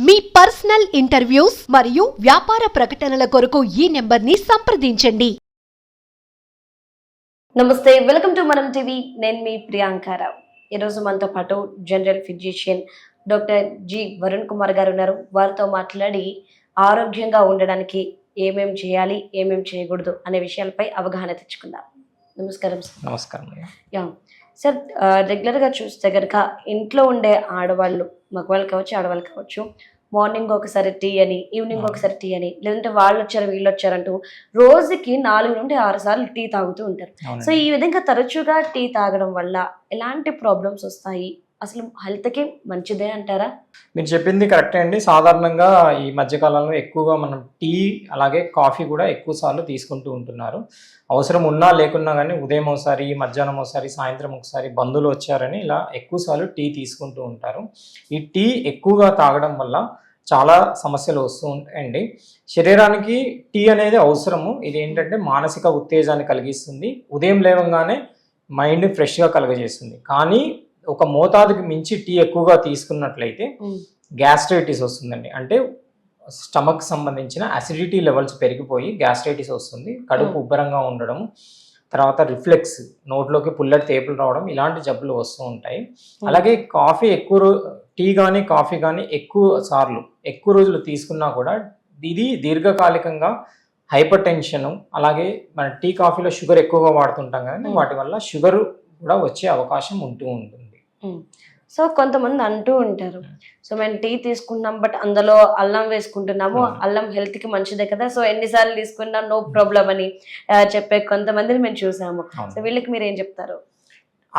మీ personal interviews మరియు వ్యాపార ప్రకటనల కొరకు ఈ నెంబర్ని సంప్రదించండి. నమస్తే, వెల్కమ్ టు మనం టీవీ. నేను మీ ప్రియాంకారావు. ఈరోజు మనతో పాటు general physician doctor G Varun Kumar గారు ఉన్నారు. వారితో మాట్లాడి ఆరోగ్యంగా ఉండడానికి ఏమేం చేయాలి, ఏమేం చేయకూడదు అనే విషయాలపై అవగాహన తెచ్చుకుందాం. నమస్కారం సార్. నమస్కారం. యా సార్, రెగ్యులర్గా చూస్తే కనుక ఇంట్లో ఉండే ఆడవాళ్ళు, మగవాళ్ళు కావచ్చు ఆడవాళ్ళు కావచ్చు, మార్నింగ్ ఒకసారి టీ అని, ఈవినింగ్ ఒకసారి టీ అని, లేదంటే వాళ్ళు వచ్చారు వీళ్ళు వచ్చారంటూ రోజుకి 4 నుండి 6 సార్లు టీ తాగుతూ ఉంటారు. సో ఈ విధంగా తరచుగా టీ తాగడం వల్ల ఎలాంటి ప్రాబ్లమ్స్ వస్తాయి? అసలు హెల్త్కి మంచిదే అంటారా? మీరు చెప్పింది కరెక్టే అండి. సాధారణంగా ఈ మధ్యకాలంలో ఎక్కువగా మనం టీ అలాగే కాఫీ కూడా ఎక్కువ సార్లు తీసుకుంటూ ఉంటున్నారు. అవసరం ఉన్నా లేకున్నా కానీ ఉదయం ఒకసారి, మధ్యాహ్నం ఒకసారి, సాయంత్రం ఒకసారి బంధువులు వచ్చారని ఇలా ఎక్కువ సార్లు టీ తీసుకుంటూ ఉంటారు. ఈ టీ ఎక్కువగా తాగడం వల్ల చాలా సమస్యలు వస్తూ ఉంటాయండి. శరీరానికి టీ అనేది అవసరము. ఇది ఏంటంటే మానసిక ఉత్తేజాన్ని కలిగిస్తుంది. ఉదయం లేవగానే మైండ్ ఫ్రెష్గా కలుగజేస్తుంది. కానీ ఒక మోతాదుకి మించి టీ ఎక్కువగా తీసుకున్నట్లయితే గ్యాస్ట్రైటిస్ వస్తుందండి. అంటే స్టమక్ సంబంధించిన అసిడిటీ లెవెల్స్ పెరిగిపోయి గ్యాస్ట్రైటిస్ వస్తుంది. కడుపు ఉబ్బరంగా ఉండడం, తర్వాత రిఫ్లెక్స్, నోట్లోకి పుల్లటి తేపులు రావడం, ఇలాంటి జబ్బులు వస్తూ ఉంటాయి. అలాగే కాఫీ టీ కానీ కాఫీ కానీ ఎక్కువ రోజులు తీసుకున్నా కూడా ఇది దీర్ఘకాలికంగా హైపర్ టెన్షన్, అలాగే మన టీ కాఫీలో షుగర్ ఎక్కువగా వాడుతుంటాం కదా, వాటి వల్ల షుగర్ కూడా వచ్చే అవకాశం ఉంటుంది. సో కొంతమంది అంటూ ఉంటారు, సో మేము టీ తీసుకున్నాం బట్ అందులో అల్లం వేసుకుంటున్నాము, అల్లం హెల్త్ కి మంచిదే కదా, సో ఎన్నిసార్లు తీసుకున్నా నో ప్రాబ్లం అని చెప్పే కొంతమందిని మేము చూసాము. సో వీళ్ళకి మీరు ఏం చెప్తారు?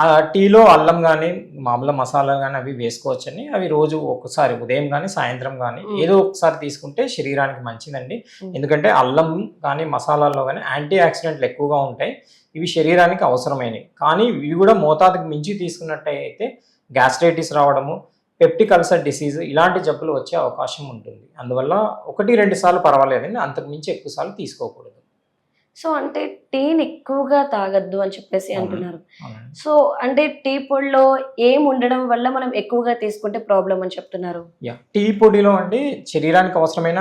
ఆ టీలో అల్లం కానీ మామూలు మసాలా కానీ అవి వేసుకోవచ్చని, అవి రోజు ఒకసారి ఉదయం కానీ సాయంత్రం కానీ ఏదో ఒకసారి తీసుకుంటే శరీరానికి మంచిదండి. ఎందుకంటే అల్లం కానీ మసాలాల్లో కానీ యాంటీ ఆక్సిడెంట్లు ఎక్కువగా ఉంటాయి. ఇవి శరీరానికి అవసరమైనవి. కానీ ఇవి కూడా మోతాదుకు మించి తీసుకున్నట్టయితే గ్యాస్ట్రైటిస్ రావడము, పెప్టిక్ అల్సర్ డిసీజ్, ఇలాంటి జబ్బులు వచ్చే అవకాశం ఉంటుంది. అందువల్ల 1-2 సార్లు పర్వాలేదండి, అంతకు మించి ఎక్కువ సార్లు తీసుకోకూడదు. సో అంటే టీని ఎక్కువగా తాగద్దు అని చెప్పేసి అంటున్నారు. సో అంటే టీ పొడిలో ఏం ఉండడం వల్ల మనం ఎక్కువగా తీసుకుంటే ప్రాబ్లం అని చెప్తున్నారు? టీ పొడిలో అండి శరీరానికి అవసరమైన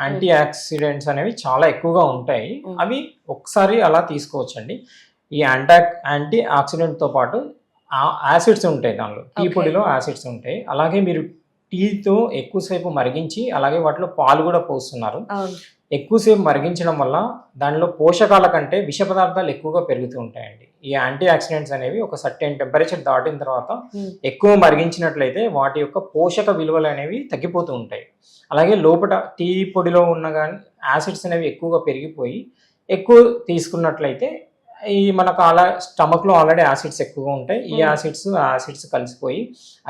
యాంటీ ఆక్సిడెంట్స్ అనేవి చాలా ఎక్కువగా ఉంటాయి. అవి ఒకసారి అలా తీసుకోవచ్చండి. ఈ యాంటీ ఆక్సిడెంట్తో పాటు యాసిడ్స్ ఉంటాయి దానిలో. టీ పొడిలో యాసిడ్స్ ఉంటాయి. అలాగే మీరు టీతో ఎక్కువసేపు మరిగించి అలాగే వాటిలో పాలు కూడా పోస్తున్నారు. ఎక్కువసేపు మరిగించడం వల్ల దానిలో పోషకాల కంటే విష పదార్థాలు ఎక్కువగా పెరుగుతూ ఉంటాయండి. ఈ యాంటీ ఆక్సిడెంట్స్ అనేవి ఒక సర్టెన్ టెంపరేచర్ దాటిన తర్వాత ఎక్కువ మరిగించినట్లయితే వాటి యొక్క పోషక విలువలు అనేవి తగ్గిపోతూ ఉంటాయి. అలాగే లోపల టీ పొడిలో ఉన్న కానీ యాసిడ్స్ అనేవి ఎక్కువగా పెరిగిపోయి ఎక్కువ తీసుకున్నట్లయితే ఈ మనకు స్టమక్లో ఆల్రెడీ యాసిడ్స్ ఎక్కువగా ఉంటాయి. ఈ యాసిడ్స్ కలిసిపోయి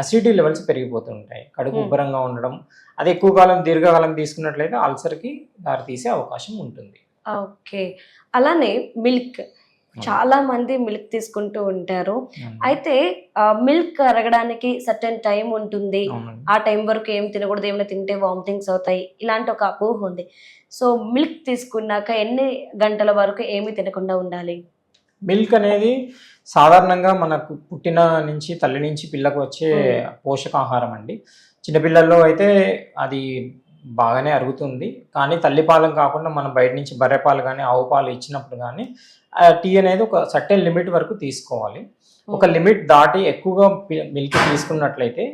అసిడిటీ లెవెల్స్ పెరిగిపోతూ ఉంటాయి. కడుపు ఉబ్బరంగా ఉండడం, అది ఎక్కువ కాలం దీర్ఘకాలం తీసుకున్నట్లయితే అల్సర్కి దారితీసే అవకాశం ఉంటుంది. ఓకే. అలానే మిల్క్, చాలా మంది మిల్క్ తీసుకుంటూ ఉంటారు. అయితే మిల్క్ కరగడానికి సర్టెన్ టైం ఉంటుంది. ఆ టైం వరకు ఏం తినకూడదు, ఏమైనా తింటే వామిటింగ్స్ అవుతాయి, ఇలాంటి ఒక అపోహ ఉంది. సో మిల్క్ తీసుకున్నాక ఎన్ని గంటల వరకు ఏమి తినకుండా ఉండాలి? మిల్క్ అనేది సాధారణంగా మనకు పుట్టిన నుంచి తల్లి నుంచి పిల్లకు వచ్చే పోషకాహారం అండి. చిన్నపిల్లల్లో అయితే అది బాగానే అరుగుతుంది. కానీ తల్లిపాలం కాకుండా మనం బయట నుంచి బర్రెపాలు కానీ ఆవు పాలు ఇచ్చినప్పుడు కానీ టీ అనేది ఒక సర్టెన్ లిమిట్ వరకు తీసుకోవాలి. ఒక లిమిట్ దాటి ఎక్కువగా మిల్క్ తీసుకున్నట్లయితే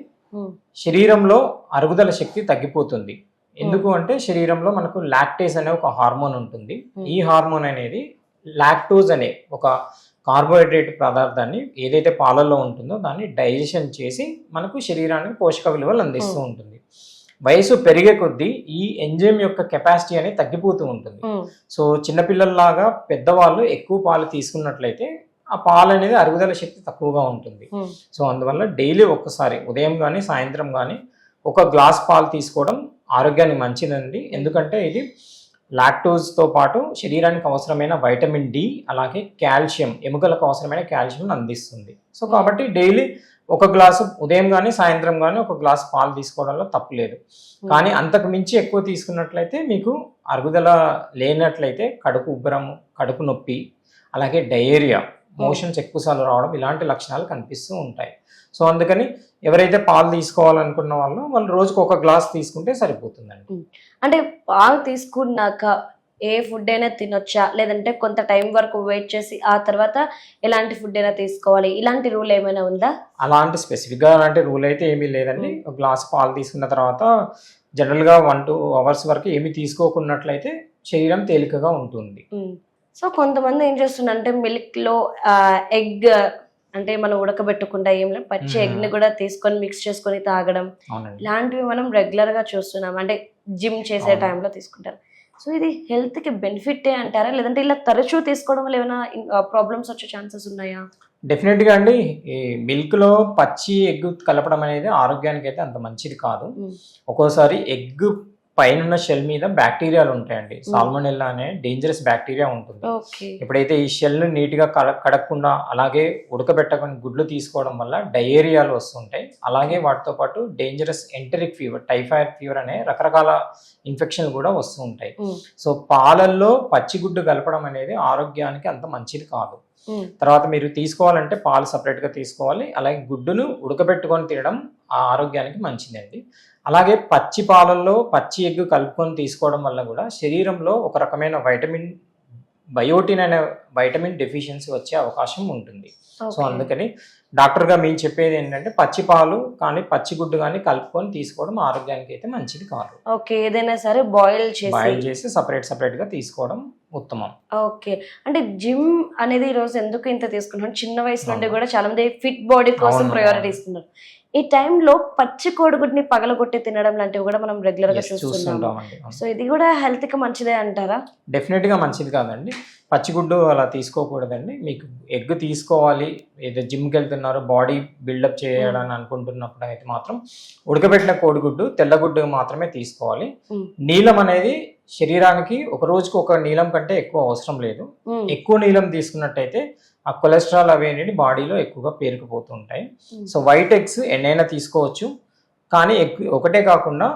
శరీరంలో అరుగుదల శక్తి తగ్గిపోతుంది. ఎందుకు అంటే శరీరంలో మనకు లాక్టేజ్ అనే ఒక హార్మోన్ ఉంటుంది. ఈ హార్మోన్ అనేది లాక్టోజ్ అనే ఒక కార్బోహైడ్రేట్ పదార్థాన్ని ఏదైతే పాలల్లో ఉంటుందో దాన్ని డైజెషన్ చేసి మనకు శరీరానికి పోషక విలువలు అందిస్తూ ఉంటుంది. వయసు పెరిగే కొద్దీ ఈ ఎంజైమ్ యొక్క కెపాసిటీ అనేది తగ్గిపోతూ ఉంటుంది. సో చిన్నపిల్లల్లాగా పెద్దవాళ్ళు ఎక్కువ పాలు తీసుకున్నట్లయితే ఆ పాలు అనేది అరుగుదల శక్తి తక్కువగా ఉంటుంది. సో అందువల్ల డైలీ ఒక్కసారి ఉదయం కానీ సాయంత్రం కానీ 1 గ్లాస్ పాలు తీసుకోవడం ఆరోగ్యానికి మంచిదండి. ఎందుకంటే ఇది లాక్టోజ్తో పాటు శరీరానికి అవసరమైన వైటమిన్ డి, అలాగే కాల్షియం, ఎముకలకు అవసరమైన కాల్షియం అందిస్తుంది. సో కాబట్టి డైలీ 1 గ్లాసు ఉదయం కానీ సాయంత్రం కానీ 1 గ్లాసు పాలు తీసుకోవడంలో తప్పులేదు. కానీ అంతకు మించి ఎక్కువ తీసుకున్నట్లయితే మీకు అరుగుదల లేనట్లయితే కడుపు ఉబ్బరము, కడుపు నొప్పి, అలాగే డయేరియా, మోషన్స్ ఎక్కువసార్లు రావడం, ఇలాంటి లక్షణాలు కనిపిస్తూ ఉంటాయి. సో అందుకని ఎవరైతే పాలు తీసుకోవాలనుకున్న వాళ్ళు రోజుకు ఒక గ్లాస్ తీసుకుంటే సరిపోతుందండి. అంటే పాలు తీసుకున్నాక ఏ ఫుడ్ అయినా తినొచ్చా, లేదంటే కొంత టైం వరకు వెయిట్ చేసి ఆ తర్వాత ఎలాంటి ఫుడ్ అయినా తీసుకోవాలి, ఇలాంటి రూల్ ఏమైనా ఉందా? అలాంటి స్పెసిఫిక్గా అలాంటి రూల్ అయితే ఏమీ లేదండి. ఒక గ్లాస్ పాలు తీసుకున్న తర్వాత జనరల్గా 1-2 అవర్స్ వరకు ఏమి తీసుకోకున్నట్లయితే శరీరం తేలికగా ఉంటుంది. సో కొంతమంది ఏం చేస్తున్నారంటే మిల్క్ లో ఎగ్ అంటే మనం ఉడకబెట్టకుండా ఏం లేదు పచ్చి ఎగ్ ని కూడా తీసుకొని మిక్స్ చేసుకొని తాగడం, అవునండి. ఇలాంటివి మనం రెగ్యులర్ గా చూస్తున్నాం. అంటే జిమ్ చేసే అవును. టైంలో తీసుకుంటారు. సో ఇది హెల్త్ కి బెనిఫిట్ అంటారా, లేదంటే ఇలా తరచూ తీసుకోవడం వల్ల ఏమైనా ప్రాబ్లమ్స్ వచ్చే ఛాన్సెస్ ఉన్నాయా? డెఫినెట్గా అండి, ఈ మిల్క్లో పచ్చి ఎగ్ కలపడం అనేది ఆరోగ్యానికి అయితే అంత మంచిది కాదు. ఒక్కోసారి ఎగ్ పైన షెల్ మీద బ్యాక్టీరియాలు ఉంటాయండి. సాల్మోనెల్లా అనే డేంజరస్ బ్యాక్టీరియా ఉంటుంది. ఓకే. ఎప్పుడైతే ఈ షెల్ నీట్గా కడగకుండా అలాగే ఉడకబెట్టకుండా గుడ్లు తీసుకోవడం వల్ల డయేరియాలు వస్తుంటాయి. అలాగే వాటితో పాటు dangerous enteric fever, typhoid fever అనే రకరకాల ఇన్ఫెక్షన్లు కూడా వస్తూ ఉంటాయి. సో పాలల్లో పచ్చిగుడ్డు కలపడం అనేది ఆరోగ్యానికి అంత మంచిది కాదు. తర్వాత మీరు తీసుకోవాలంటే పాలు సపరేట్గా తీసుకోవాలి. అలాగే గుడ్డును ఉడకబెట్టుకొని తినడం ఆ ఆరోగ్యానికి మంచిదండి. అలాగే పచ్చి పాలల్లో పచ్చి ఎగ్ కలుపుకొని తీసుకోవడం వల్ల కూడా శరీరంలో ఒక రకమైన బయోటిన్ అనే వైటమిన్ డెఫిషియన్సీ వచ్చే అవకాశం ఉంటుంది. సో అందుకని డాక్టర్గా మేము చెప్పేది ఏంటంటే పచ్చి పాలు కానీ పచ్చి గుడ్డు కానీ కలుపుకొని తీసుకోవడం ఆరోగ్యానికి అయితే మంచిది కాదు. ఓకే, ఏదైనా సరే బాయిల్ చేసి సపరేట్గా తీసుకోవడం ఉత్తమం. ఓకే. అంటే జిమ్ అనేది ఈ రోజు ఎందుకు ఇంత తీసుకుంటున్నాం, చిన్న వయసు నుండి కూడా చాలా మంది ఫిట్ బాడీ కోసం ప్రయారిటీ ఇస్తున్నారు. ఈ టైంలో పచ్చి కోడిగుడ్ని పగలగొట్టి తినడం లాంటివి కూడా మనం రెగ్యులర్ గా చూస్తున్నాం. సో ఇది కూడా హెల్త్ కి మంచిదే అంటారా? డెఫినెట్ గా మంచిది కాదండి. పచ్చిగుడ్డు అలా తీసుకోకూడదండి. మీకు ఎగ్ తీసుకోవాలి, ఏదో జిమ్కి వెళ్తున్నారు, బాడీ బిల్డప్ చేయాలని అనుకుంటున్నప్పుడు అయితే మాత్రం ఉడకబెట్టిన కోడిగుడ్డు, తెల్లగుడ్డు మాత్రమే తీసుకోవాలి. నీలం అనేది శరీరానికి ఒక రోజుకు ఒక నీలం కంటే ఎక్కువ అవసరం లేదు. ఎక్కువ నీలం తీసుకున్నట్టయితే ఆ కొలెస్ట్రాల్ అవి అనేది బాడీలో ఎక్కువగా పేరుకుపోతుంటాయి. సో వైట్ ఎగ్స్ ఎన్నైనా తీసుకోవచ్చు, కానీ ఒకటే కాకుండా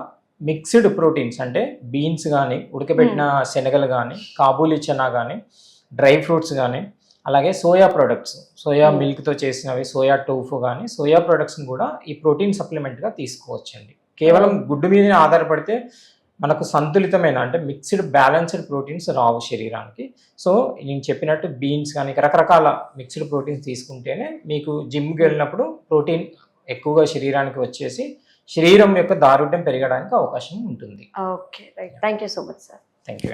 మిక్స్డ్ ప్రోటీన్స్ అంటే బీన్స్ కానీ, ఉడకబెట్టిన శనగలు కానీ, కాబూలి చనా కానీ, డ్రై ఫ్రూట్స్ కానీ, అలాగే సోయా ప్రొడక్ట్స్, సోయా మిల్క్తో చేసినవి, సోయా టోఫు కానీ, సోయా ప్రొడక్ట్స్ని కూడా ఈ ప్రోటీన్ సప్లిమెంట్గా తీసుకోవచ్చండి. కేవలం గుడ్డు మీదనే ఆధారపడితే మనకు సంతులితమైన అంటే మిక్స్డ్ బ్యాలెన్స్డ్ ప్రోటీన్స్ రావు శరీరానికి. సో నేను చెప్పినట్టు బీన్స్ కానీ రకరకాల మిక్స్డ్ ప్రోటీన్స్ తీసుకుంటేనే మీకు జిమ్కి వెళ్ళినప్పుడు ప్రోటీన్ ఎక్కువగా శరీరానికి వచ్చేసి శరీరం యొక్క దారుఢ్యం పెరగడానికి అవకాశం ఉంటుంది. Okay, right. Thank you so much sir. Thank you.